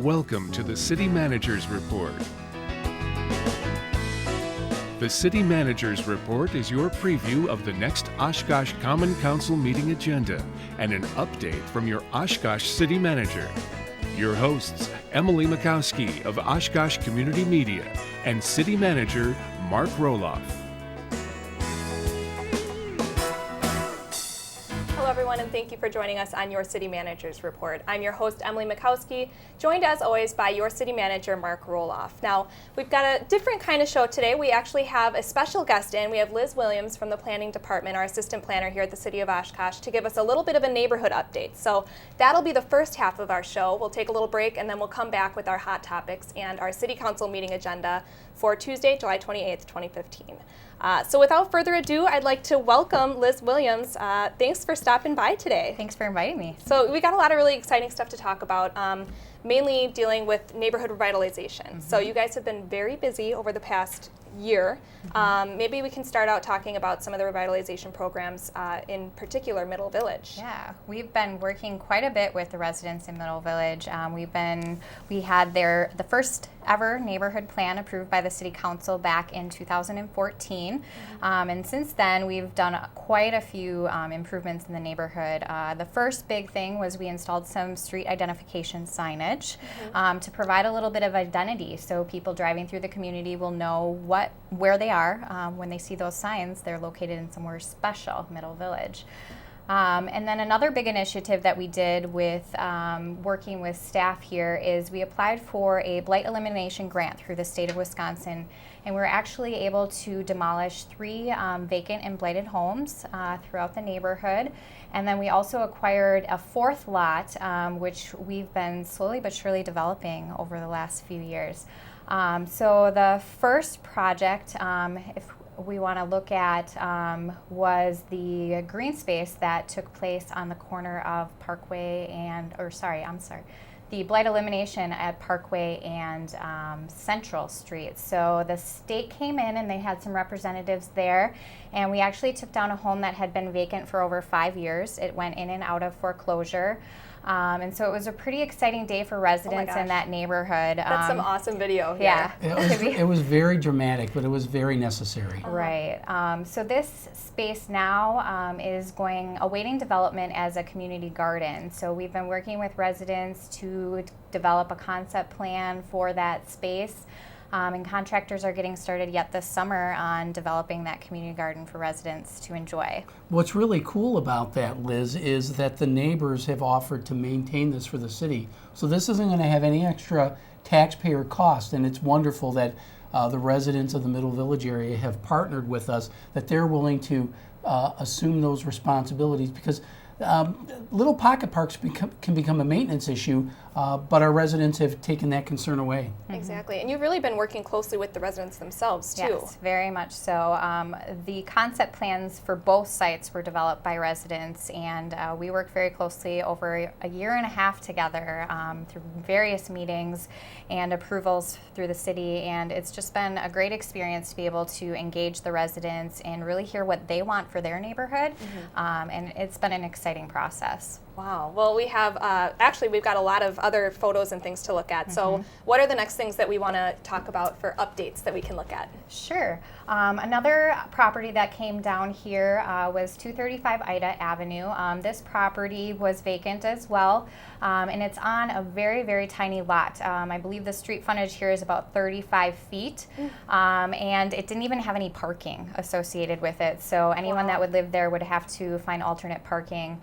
Welcome to the City Manager's Report. The City Manager's Report is your preview of the next Oshkosh Common Council meeting agenda and an update from your Oshkosh City Manager. Your hosts, Emily Makowski of Oshkosh Community Media and City Manager Mark Roloff. Hello everyone, and thank you for joining us on your City Manager's Report. I'm your host, Emily Makowski, joined as always by your City Manager, Mark Roloff. Now, we've got a different kind of show today. We actually have a special guest in. We have Liz Williams from the Planning Department, our assistant planner here at the City of Oshkosh, to give us a little bit of a neighborhood update. So that'll be the first half of our show. We'll take a little break and then we'll come back with our hot topics and our City Council meeting agenda for Tuesday, July 28th, 2015. So without further ado, I'd like to welcome Liz Williams. Thanks for stopping by today. Thanks for inviting me. So we got a lot of really exciting stuff to talk about, mainly dealing with neighborhood revitalization. Mm-hmm. So you guys have been very busy over the past year. Mm-hmm. Maybe we can start out talking about some of the revitalization programs, in particular Middle Village. Yeah, we've been working quite a bit with the residents in Middle Village. We had the first ever neighborhood plan approved by the City Council back in 2014. Mm-hmm. And since then, we've done quite a few improvements in the neighborhood. The first big thing was we installed some street identification signage, mm-hmm. To provide a little bit of identity so people driving through the community will know where they are. When they see those signs, they're located in somewhere special, Middle Village. And then another big initiative that we did with working with staff here is we applied for a blight elimination grant through the state of Wisconsin, and we were actually able to demolish 3 vacant and blighted homes throughout the neighborhood. And then we also acquired a 4th lot, which we've been slowly but surely developing over the last few years. So the first project, if we want to look at, was the green space that took place on the corner of Parkway the blight elimination at Parkway and Central Street. So the state came in and they had some representatives there, and we actually took down a home that had been vacant for over 5 years. It went in and out of foreclosure. And so it was a pretty exciting day for residents in that neighborhood. That's some awesome video here. Yeah. It was very dramatic, but it was very necessary. Right. So this space now is awaiting development as a community garden. So we've been working with residents to develop a concept plan for that space. And contractors are getting started yet this summer on developing that community garden for residents to enjoy. What's really cool about that, Liz, is that the neighbors have offered to maintain this for the city. So this isn't going to have any extra taxpayer cost, and it's wonderful that the residents of the Middle Village area have partnered with us, that they're willing to assume those responsibilities, because little pocket parks can become a maintenance issue, but our residents have taken that concern away. Exactly, and you've really been working closely with the residents themselves too. Yes, very much so. The concept plans for both sites were developed by residents, and we worked very closely over a year and a half together through various meetings and approvals through the city, and it's just been a great experience to be able to engage the residents and really hear what they want for their neighborhood, and it's been an exciting process. Wow. Well, we have, we've got a lot of other photos and things to look at. So what are the next things that we want to talk about for updates that we can look at? Sure. Another property that came down here was 235 Ida Avenue. This property was vacant as well, and it's on a very, very tiny lot. I believe the street frontage here is about 35 feet, and it didn't even have any parking associated with it. So anyone that would live there would have to find alternate parking.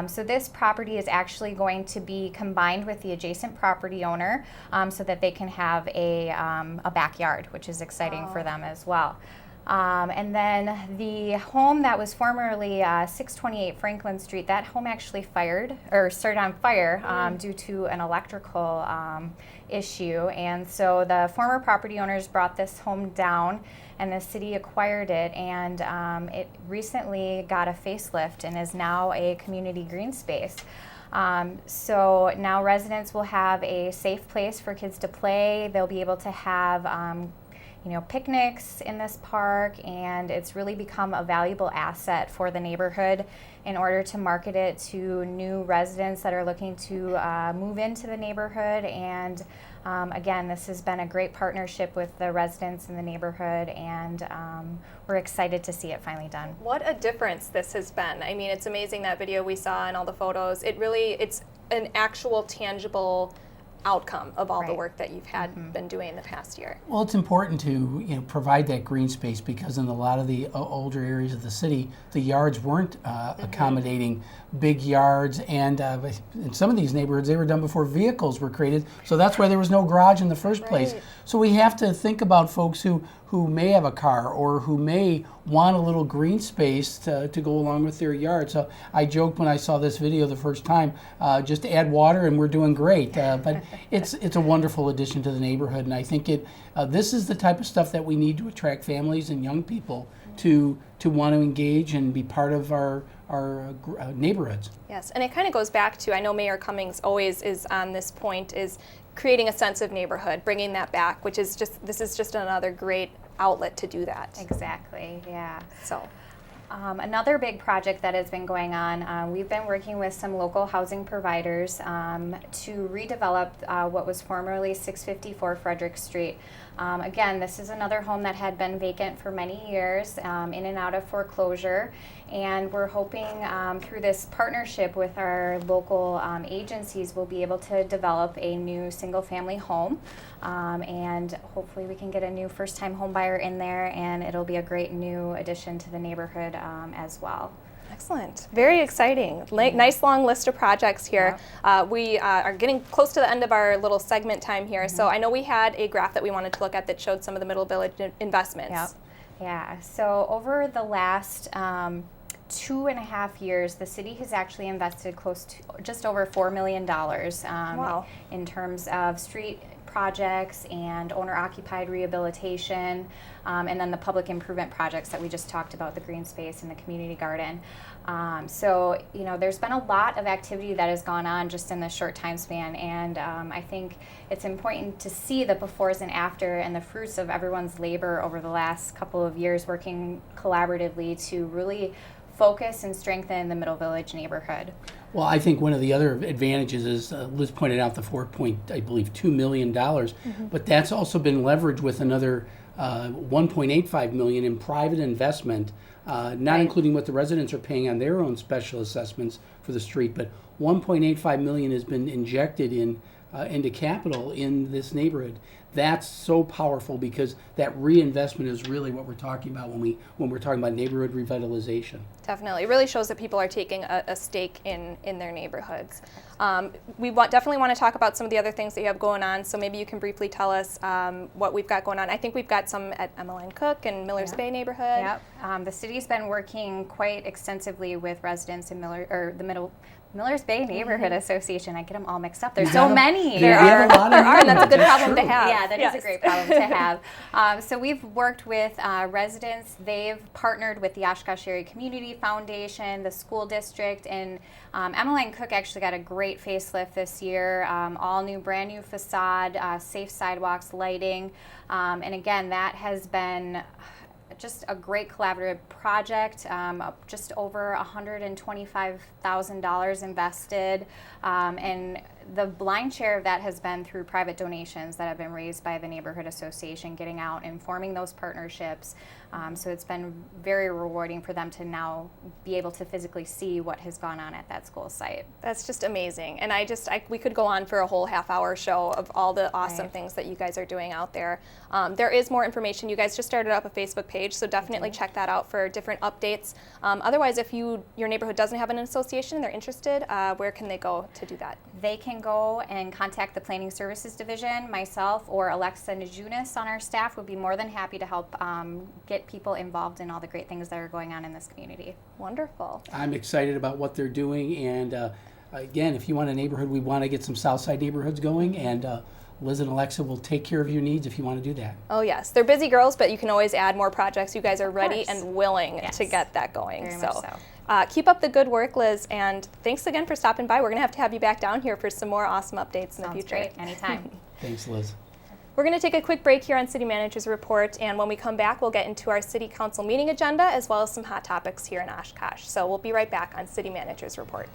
So this property is actually going to be combined with the adjacent property owner so that they can have a backyard, which is exciting for them as well. And then the home that was formerly 628 Franklin Street, that home actually started on fire due to an electrical issue. And so the former property owners brought this home down, and the city acquired it, and it recently got a facelift and is now a community green space. So now residents will have a safe place for kids to play. They'll be able to have picnics in this park, and it's really become a valuable asset for the neighborhood in order to market it to new residents that are looking to move into the neighborhood. And again, this has been a great partnership with the residents in the neighborhood, and we're excited to see it finally done. What a difference this has been. I mean, it's amazing, that video we saw and all the photos. It's an actual tangible outcome of all the Right. work that you've had been doing in the past year. Well, it's important to provide that green space, because in a lot of the older areas of the city, the yards weren't accommodating big yards, and in some of these neighborhoods, they were done before vehicles were created. So that's why there was no garage in the first place. Right. So we have to think about folks who may have a car or who may want a little green space to go along with their yard. So I joked when I saw this video the first time, just add water and we're doing great. But it's a wonderful addition to the neighborhood, and I think this is the type of stuff that we need to attract families and young people to want to engage and be part of our neighborhoods. Yes, and it kind of goes back to, I know Mayor Cummings always is on this point, is creating a sense of neighborhood, bringing that back, which is this is just another great outlet to do that. Exactly, yeah. So. Another big project that has been going on, we've been working with some local housing providers to redevelop what was formerly 654 Frederick Street. Again, this is another home that had been vacant for many years, in and out of foreclosure, and we're hoping through this partnership with our local agencies, we'll be able to develop a new single-family home, and hopefully we can get a new first-time home buyer in there, and it'll be a great new addition to the neighborhood as well. Excellent. Very exciting. Nice long list of projects here. Yeah. We are getting close to the end of our little segment time here. So I know we had a graph that we wanted to look at that showed some of the Middle Village investments. Yep. Yeah. So over the last 2.5 years, the city has actually invested close to just over $4 million Wow. in terms of street projects and owner-occupied rehabilitation, and then the public improvement projects that we just talked about, the green space and the community garden. So, there's been a lot of activity that has gone on just in this short time span, and I think it's important to see the befores and after and the fruits of everyone's labor over the last couple of years working collaboratively to really focus and strengthen the Middle Village neighborhood. Well, I think one of the other advantages is Liz pointed out the $4.2 million, but that's also been leveraged with another $1.85 million in private investment, not including what the residents are paying on their own special assessments for the street, but $1.85 million has been injected into capital in this neighborhood. That's so powerful, because that reinvestment is really what we're talking about when we're talking about neighborhood revitalization. Definitely. It really shows that people are taking a stake in their neighborhoods. We definitely want to talk about some of the other things that you have going on, so maybe you can briefly tell us what we've got going on. I think we've got some at Emmeline Cook and Millers Bay neighborhood. Yep. The city's been working quite extensively with residents in Millers Bay Neighborhood Association. I get them all mixed up. There's so many. There are, and that's a good problem to have. Yeah, that is a great problem to have. So we've worked with residents. They've partnered with the Oshkosh Area Community Foundation, the school district, and Emmeline Cook actually got a great facelift this year. All new, brand new facade, safe sidewalks, lighting, and again, that has been just a great collaborative project, just over $125,000 invested, and the blind share of that has been through private donations that have been raised by the neighborhood association, getting out and forming those partnerships. So it's been very rewarding for them to now be able to physically see what has gone on at that school site. That's just amazing. And we could go on for a whole half-hour show of all the awesome things that you guys are doing out there. There is more information. You guys just started up a Facebook page, so definitely check that out for different updates. Otherwise, if your neighborhood doesn't have an association and they're interested, where can they go to do that? They can go and contact the Planning Services Division. Myself or Alexa Najunas on our staff would be more than happy to help get people involved in all the great things that are going on in this community. Wonderful. I'm excited about what they're doing, and again, if you want a neighborhood, we want to get some Southside neighborhoods going, and Liz and Alexa will take care of your needs if you want to do that. Oh yes, they're busy girls, but you can always add more projects. You guys are ready and willing to get that going. Very much so. Keep up the good work, Liz, and thanks again for stopping by. We're going to have you back down here for some more awesome updates in the future. Sounds great. Anytime. Thanks, Liz. We're going to take a quick break here on City Manager's Report, and when we come back, we'll get into our City Council meeting agenda as well as some hot topics here in Oshkosh. So we'll be right back on City Manager's Report.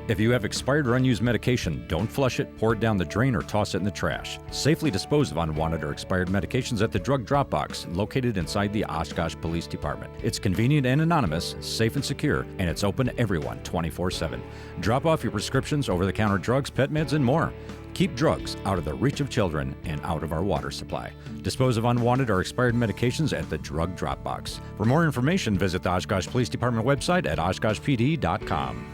If you have expired or unused medication, don't flush it, pour it down the drain, or toss it in the trash. Safely dispose of unwanted or expired medications at the drug drop box located inside the Oshkosh Police Department. It's convenient and anonymous, safe and secure, and it's open to everyone 24/7. Drop off your prescriptions, over-the-counter drugs, pet meds, and more. Keep drugs out of the reach of children and out of our water supply. Dispose of unwanted or expired medications at the drug drop box. For more information, visit the Oshkosh Police Department website at oshkoshpd.com.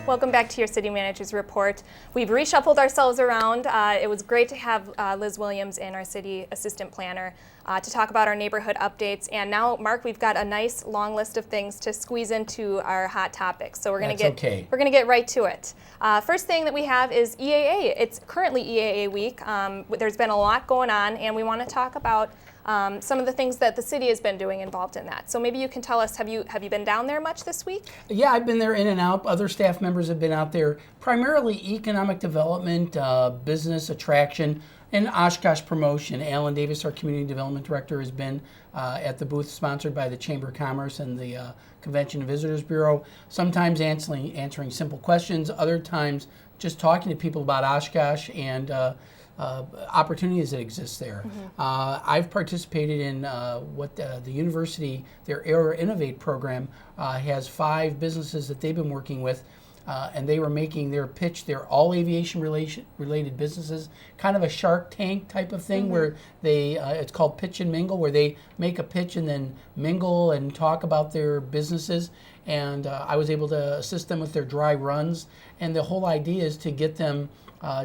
Welcome back to your City Manager's Report. We've reshuffled ourselves around. It was great to have Liz Williams and our City Assistant Planner to talk about our neighborhood updates. And now, Mark, we've got a nice long list of things to squeeze into our hot topics. So we're going to get right to it. First thing that we have is EAA. It's currently EAA week. There's been a lot going on, and we want to talk about some of the things that the city has been doing involved in that. So maybe you can tell us, have you been down there much this week? Yeah, I've been there in and out. Other staff members have been out there, primarily economic development, business attraction, and Oshkosh promotion. Alan Davis, our community development director, has been at the booth sponsored by the Chamber of Commerce and the Convention and Visitors Bureau, sometimes answering simple questions, other times just talking to people about Oshkosh and opportunities that exist there. I've participated in what the university, their Air Innovate program, has 5 businesses that they've been working with, and they were making their pitch. They're all aviation related businesses, kind of a Shark Tank type of thing, where they it's called Pitch and Mingle, where they make a pitch and then mingle and talk about their businesses. And I was able to assist them with their dry runs, and the whole idea is to get them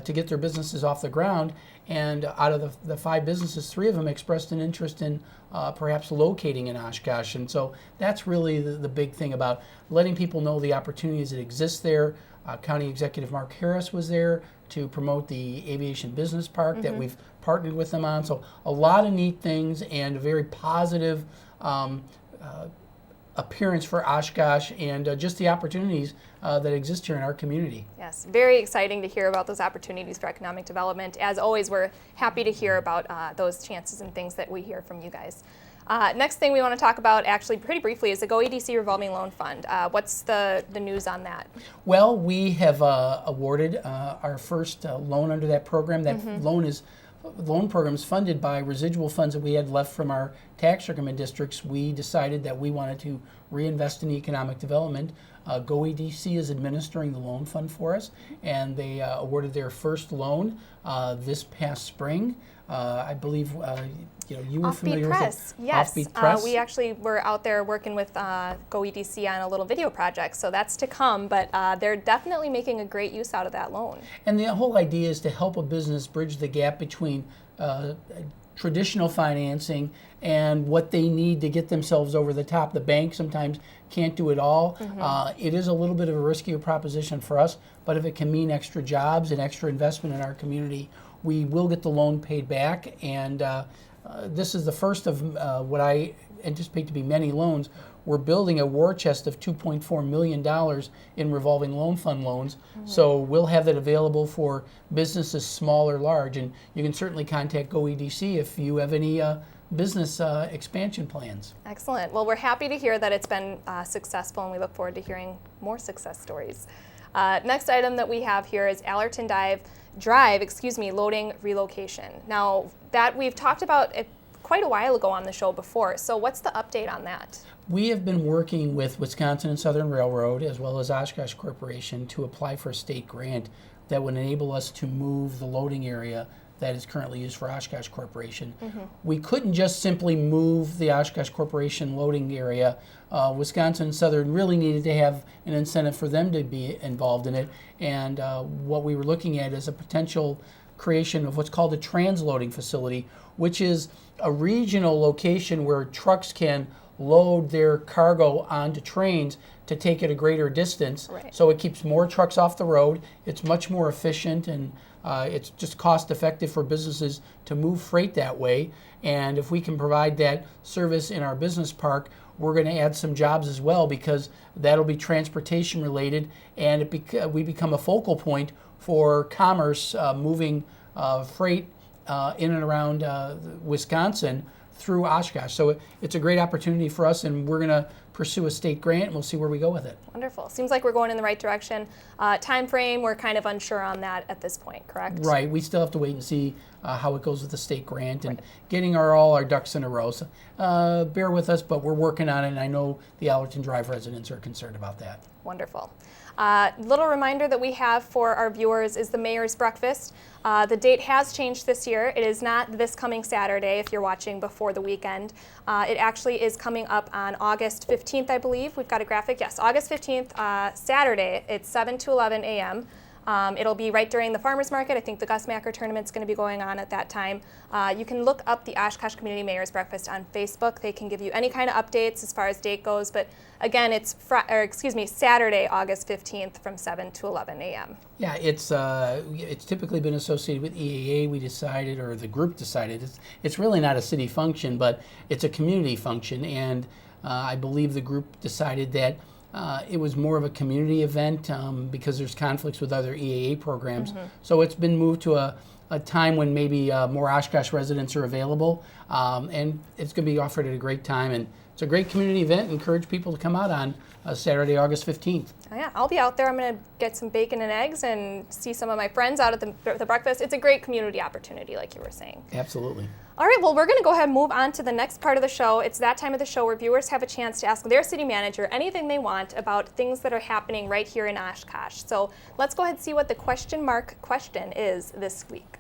to get their businesses off the ground. And out of the 5 businesses, 3 of them expressed an interest in perhaps locating in Oshkosh. And so that's really the big thing about letting people know the opportunities that exist there. County Executive Mark Harris was there to promote the Aviation Business Park that we've partnered with them on. So a lot of neat things and a very positive appearance for Oshkosh and just the opportunities that exist here in our community. Yes, very exciting to hear about those opportunities for economic development. As always, we're happy to hear about those chances and things that we hear from you guys. Next thing we want to talk about, actually pretty briefly, is the Go EDC Revolving Loan Fund. What's the news on that? Well, we have awarded our first loan under that program. That loan program is funded by residual funds that we had left from our tax increment districts. We decided that we wanted to reinvest in economic development. Go EDC is administering the loan fund for us, and they awarded their first loan this past spring. I believe you were familiar with it. Yes. Offbeat Press. We actually were out there working with Go EDC on a little video project, so that's to come, but they're definitely making a great use out of that loan. And the whole idea is to help a business bridge the gap between traditional financing and what they need to get themselves over the top. The bank sometimes can't do it all. It is a little bit of a riskier proposition for us, but if it can mean extra jobs and extra investment in our community, we will get the loan paid back. And this is the first of what I anticipate to be many loans. We're building a war chest of $2.4 million in revolving loan fund loans. So we'll have that available for businesses small or large. And you can certainly contact Go EDC if you have any business expansion plans. Excellent. Well, we're happy to hear that it's been successful, and we look forward to hearing more success stories. Next item that we have here is Allerton Drive, loading relocation. Now, that we've talked about it quite a while ago on the show before, so what's the update on that? We have been working with Wisconsin and Southern Railroad as well as Oshkosh Corporation to apply for a state grant that would enable us to move the loading area that is currently used for Oshkosh Corporation. We couldn't just simply move the Oshkosh Corporation loading area. Wisconsin and Southern really needed to have an incentive for them to be involved in it, and what we were looking at is a potential creation of what's called a transloading facility, which is a regional location where trucks can load their cargo onto trains to take it a greater distance. Right. So it keeps more trucks off the road. It's much more efficient, and it's just cost effective for businesses to move freight that way. And if we can provide that service in our business park, we're going to add some jobs as well, because that'll be transportation related, and we become a focal point for commerce moving freight in and around Wisconsin through Oshkosh. So it's a great opportunity for us, and we're going to pursue a state grant, and we'll see where we go with it. Wonderful. Seems like we're going in the right direction. Time frame, we're kind of unsure on that at this point, correct? Right. We still have to wait and see how it goes with the state grant and getting all our ducks in a row. So bear with us, but we're working on it, and I know the Allerton Drive residents are concerned about that. Wonderful. Little reminder that we have for our viewers is the Mayor's Breakfast. The date has changed this year. It is not this coming Saturday if you're watching before the weekend. It actually is coming up on August 15th, I believe. We've got a graphic. Yes, August 15th, Saturday. It's 7 to 11 a.m. It'll be right during the farmers market. I think the Gus Macker tournament's going to be going on at that time. You can look up the Oshkosh Community Mayor's Breakfast on Facebook. They can give you any kind of updates as far as date goes. But again, it's Saturday, August 15th from 7 to 11 a.m. Yeah, it's typically been associated with EAA. We decided, or the group decided, it's really not a city function, but it's a community function. And I believe the group decided that it was more of a community event because there's conflicts with other EAA programs. So it's been moved to a time when maybe more Oshkosh residents are available, and it's going to be offered at a great time. And it's a great community event. Encourage people to come out on Saturday, August 15th. Oh, yeah, I'll be out there. I'm going to get some bacon and eggs and see some of my friends out at the breakfast. It's a great community opportunity, like you were saying. Absolutely. All right, well, we're going to go ahead and move on to the next part of the show. It's that time of the show where viewers have a chance to ask their city manager anything they want about things that are happening right here in Oshkosh. So let's go ahead and see what the question mark question is this week.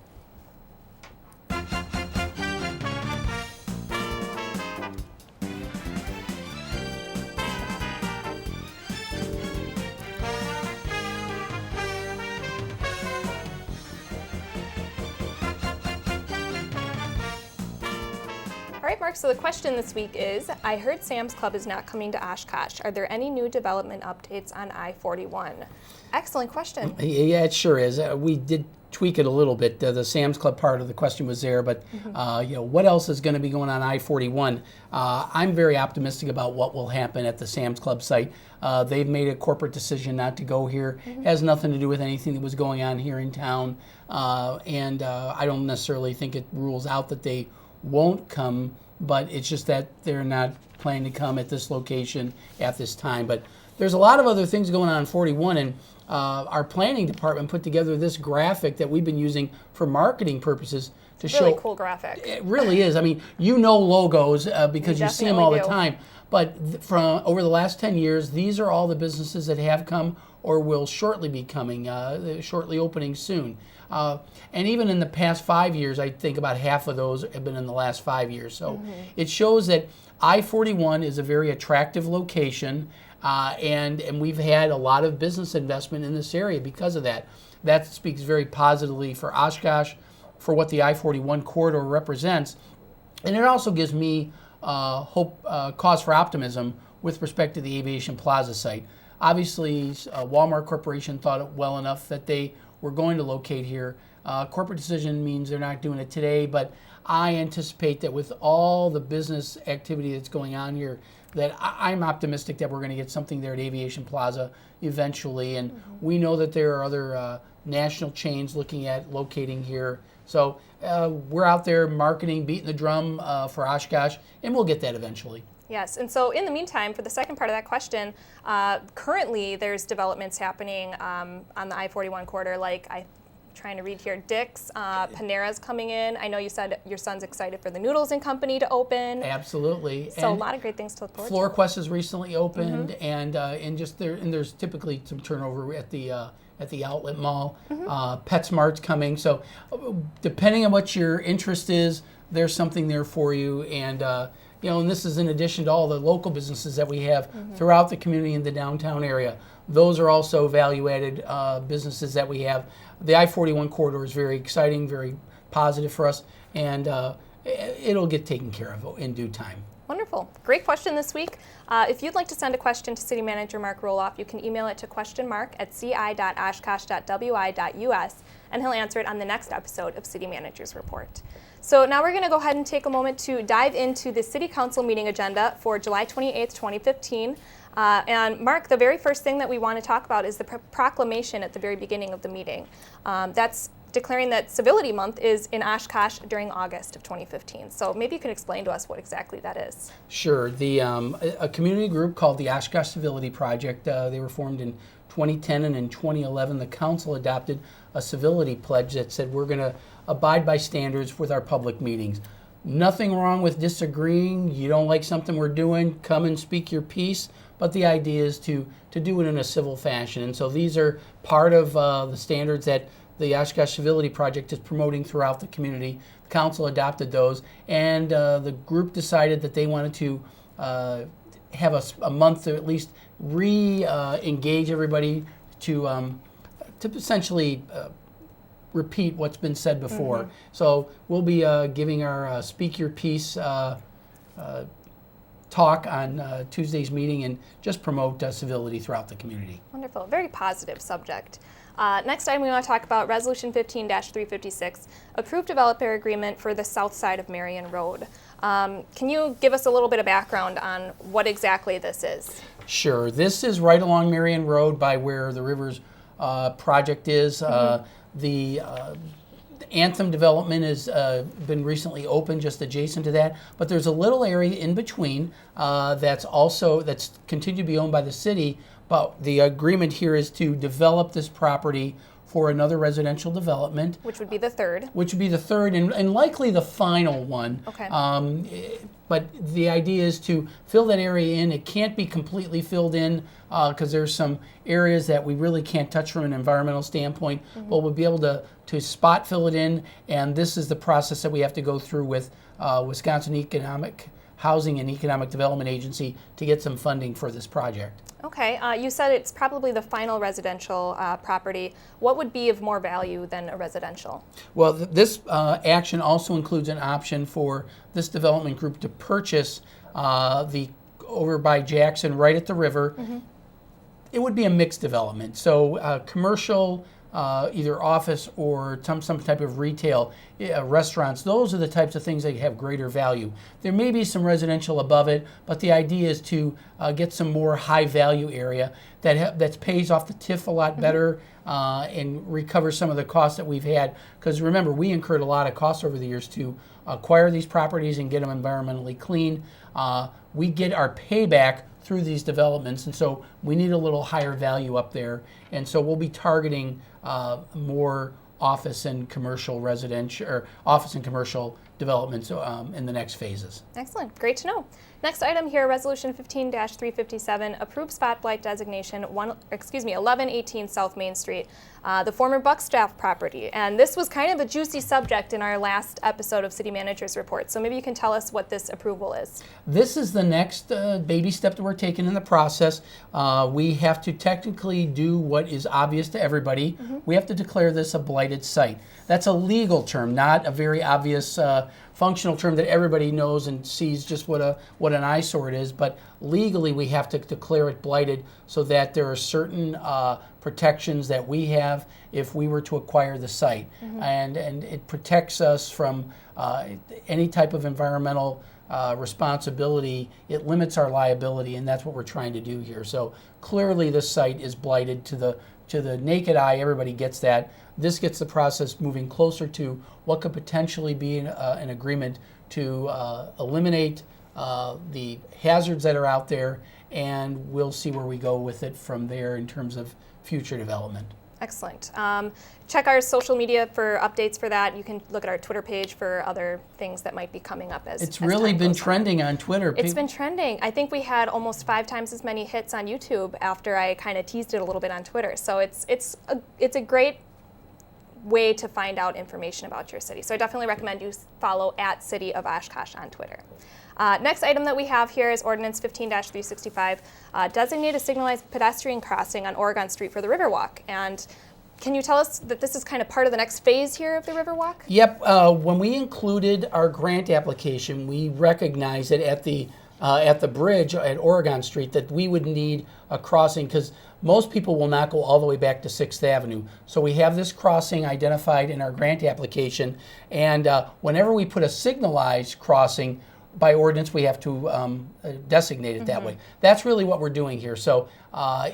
All right, Mark, so the question this week is, I heard Sam's Club is not coming to Oshkosh. Are there any new development updates on I-41? Excellent question. Yeah, it sure is. We did tweak it a little bit. The Sam's Club part of the question was there, but what else is going to be going on I-41? I'm very optimistic about what will happen at the Sam's Club site. They've made a corporate decision not to go here. It has nothing to do with anything that was going on here in town, and I don't necessarily think it rules out that they won't come, but it's just that they're not planning to come at this location at this time. But there's a lot of other things going on 41, and our planning department put together this graphic that we've been using for marketing purposes to show. Really cool graphic. It really is. I mean, you know logos because you see them all the definitely time. But from over the last 10 years, these are all the businesses that have come or will shortly be coming, shortly opening soon. And even in the past 5 years, I think about half of those have been in the last 5 years. So it shows that I-41 is a very attractive location, and we've had a lot of business investment in this area because of that. That speaks very positively for Oshkosh, for what the I-41 corridor represents. And it also gives me hope, cause for optimism with respect to the Aviation Plaza site. Obviously, Walmart Corporation thought it well enough that they were going to locate here. Corporate decision means they're not doing it today, but I anticipate that with all the business activity that's going on here, that I'm optimistic that we're going to get something there at Aviation Plaza eventually. And we know that there are other national chains looking at locating here. So we're out there marketing, beating the drum for Oshkosh, and we'll get that eventually. Yes, and so in the meantime, for the second part of that question, currently there's developments happening on the I-41 corridor, like trying to read here, Dick's, Panera's coming in. I know you said your son's excited for the Noodles and Company to open. Absolutely. So a lot of great things to look forward to. FloorQuest has recently opened, and there's typically some turnover at the outlet mall. PetSmart's coming. So depending on what your interest is, there's something there for you. And and this is in addition to all the local businesses that we have throughout the community in the downtown area. Those are also value-added businesses that we have. The I-41 corridor is very exciting, very positive for us, and it'll get taken care of in due time. Wonderful. Great question this week. If you'd like to send a question to City Manager Mark Roloff, you can email it to questionmark@ci.oshkosh.wi.us, and he'll answer it on the next episode of City Manager's Report. So now we're going to go ahead and take a moment to dive into the City Council meeting agenda for July 28th, 2015. And Mark, the very first thing that we want to talk about is the proclamation at the very beginning of the meeting. That's declaring that Civility Month is in Oshkosh during August of 2015. So maybe you can explain to us what exactly that is. Sure. A community group called the Oshkosh Civility Project, they were formed in 2010, and in 2011 the council adopted a civility pledge that said we're going to abide by standards with our public meetings. Nothing wrong with disagreeing. You don't like something we're doing, come and speak your piece. But the idea is to do it in a civil fashion. And so these are part of the standards that the Oshkosh Civility Project is promoting throughout the community. The council adopted those, and the group decided that they wanted to have a month to at least re-engage everybody to essentially repeat what's been said before. So we'll be giving our Speak Your Piece talk on Tuesday's meeting and just promote civility throughout the community. Wonderful. Very positive subject. Next item we want to talk about Resolution 15-356, approved developer agreement for the south side of Marion Road. Can you give us a little bit of background on what exactly this is? Sure. This is right along Marion Road by where the Rivers project is. The Anthem development has been recently opened just adjacent to that, but there's a little area in between that's continued to be owned by the city, but the agreement here is to develop this property for another residential development. Which would be the third. Which would be the third and likely the final one. Okay. But the idea is to fill that area in. It can't be completely filled in because there's some areas that we really can't touch from an environmental standpoint, but we'll be able to spot fill it in, and this is the process that we have to go through with Wisconsin Economic Housing and Economic Development Agency to get some funding for this project. Okay, you said it's probably the final residential property. What would be of more value than a residential? Well, this action also includes an option for this development group to purchase over by Jackson, right at the river. It would be a mixed development, so commercial, either office or some type of retail, restaurants. Those are the types of things that have greater value. There may be some residential above it, but the idea is to get some more high value area that pays off the TIF a lot better and recover some of the costs that we've had. Because remember, we incurred a lot of costs over the years to acquire these properties and get them environmentally clean. We get our payback through these developments, and so we need a little higher value up there, and so we'll be targeting more office and commercial residential, or office and commercial developments in the next phases. Excellent, great to know. Next item here, Resolution 15-357, approved spot blight designation 1118 South Main Street, the former Buckstaff property. And this was kind of a juicy subject in our last episode of City Manager's Report. So maybe you can tell us what this approval is. This is the next baby step that we're taking in the process. We have to technically do what is obvious to everybody. We have to declare this a blighted site. That's a legal term, not a very obvious functional term that everybody knows and sees just what an eyesore it is. But legally, we have to declare it blighted so that there are certain protections that we have if we were to acquire the site, and it protects us from any type of environmental responsibility. It limits our liability, and that's what we're trying to do here. So clearly, this site is blighted to to the naked eye, everybody gets that. This gets the process moving closer to what could potentially be an agreement to eliminate the hazards that are out there, and we'll see where we go with it from there in terms of future development. Excellent. Check our social media for updates for that. You can look at our Twitter page for other things that might be coming up as It's really been trending on Twitter. It's been trending. I think we had almost 5 times as many hits on YouTube after I kind of teased it a little bit on Twitter. So it's a great way to find out information about your city. So I definitely recommend you follow at City of Oshkosh on Twitter. Next item that we have here is Ordinance 15-365, designate a signalized pedestrian crossing on Oregon Street for the Riverwalk. And can you tell us that this is kind of part of the next phase here of the Riverwalk? Yep. When we included our grant application, we recognized that at the bridge at Oregon Street that we would need a crossing because most people will not go all the way back to 6th Avenue. So we have this crossing identified in our grant application, and whenever we put a signalized crossing, by ordinance, we have to designate it that way. That's really what we're doing here. So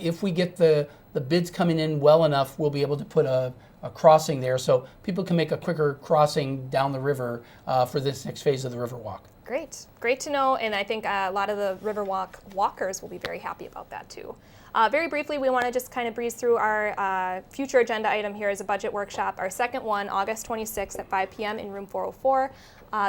if we get the bids coming in well enough, we'll be able to put a crossing there so people can make a quicker crossing down the river for this next phase of the Riverwalk. Great. Great to know, and I think a lot of the Riverwalk walkers will be very happy about that too. Very briefly, we want to just kind of breeze through our future agenda item here as a budget workshop. Our second one, August 26th at 5 p.m. in room 404.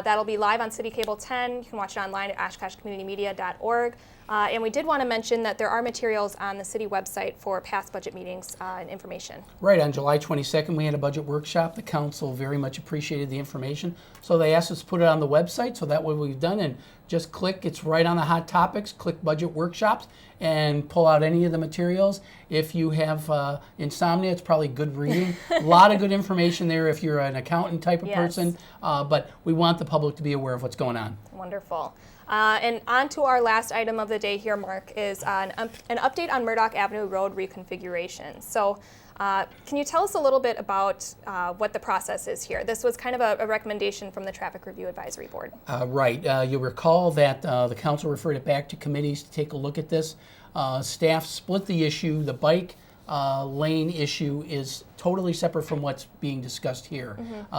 That'll be live on City Cable 10. You can watch it online at oshkoshcommunitymedia.org. And we did want to mention that there are materials on the city website for past budget meetings and information. Right, on July 22nd, we had a budget workshop. The council very much appreciated the information, so they asked us to put it on the website, so that's what we've done, and just click, it's right on the hot topics, click budget workshops, and pull out any of the materials. If you have insomnia, it's probably good reading. A lot of good information there if you're an accountant type of person, but we want the public to be aware of what's going on. Wonderful. And on to our last item of the day here, Mark, is an update on Murdoch Avenue Road reconfiguration. So can you tell us a little bit about what the process is here? This was kind of a recommendation from the Traffic Review Advisory Board. Right. You'll recall that the council referred it back to committees to take a look at this. Staff split the issue. The bike lane issue is totally separate from what's being discussed here.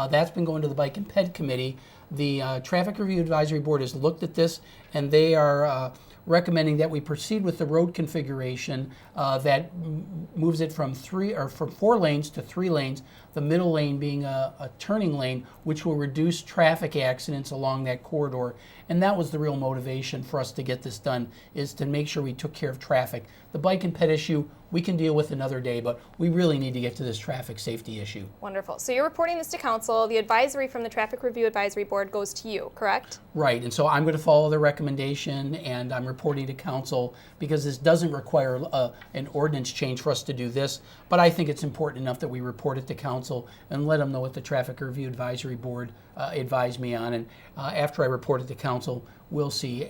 That's been going to the Bike and Ped Committee. The Traffic Review Advisory Board has looked at this, and they are recommending that we proceed with the road configuration that moves it from 4 lanes to 3 lanes, the middle lane being a turning lane, which will reduce traffic accidents along that corridor. And that was the real motivation for us to get this done, is to make sure we took care of traffic. The bike and ped issue we can deal with another day, but we really need to get to this traffic safety issue. Wonderful. So you're reporting this to council. The advisory from the Traffic Review Advisory Board goes to you, correct? Right, and so I'm going to follow the recommendation, and I'm reporting to council because this doesn't require an ordinance change for us to do this, but I think it's important enough that we report it to council and let them know what the Traffic Review Advisory Board advised me on, and after I report it to council, we'll see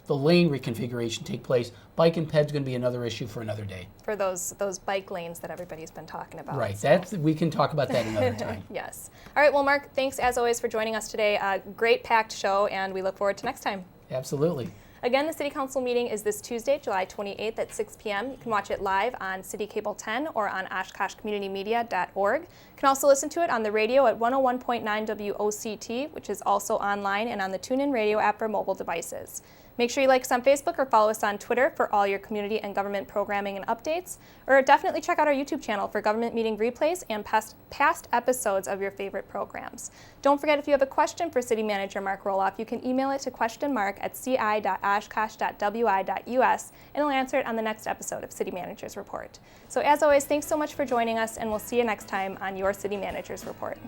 the lane reconfiguration take place. Bike and ped's going to be another issue for another day. For those bike lanes that everybody's been talking about. Right, we can talk about that another time. Yes. All right, well, Mark, thanks as always for joining us today. Great packed show, and we look forward to next time. Absolutely. Again, the City Council meeting is this Tuesday, July 28th at 6 p.m. You can watch it live on City Cable 10 or on oshkoshcommunitymedia.org. You can also listen to it on the radio at 101.9 WOCT, which is also online and on the TuneIn Radio app for mobile devices. Make sure you like us on Facebook or follow us on Twitter for all your community and government programming and updates. Or definitely check out our YouTube channel for government meeting replays and past episodes of your favorite programs. Don't forget, if you have a question for City Manager Mark Roloff, you can email it to questionmark@ci.oshkosh.wi.us, and he'll answer it on the next episode of City Manager's Report. So as always, thanks so much for joining us, and we'll see you next time on your City Manager's Report.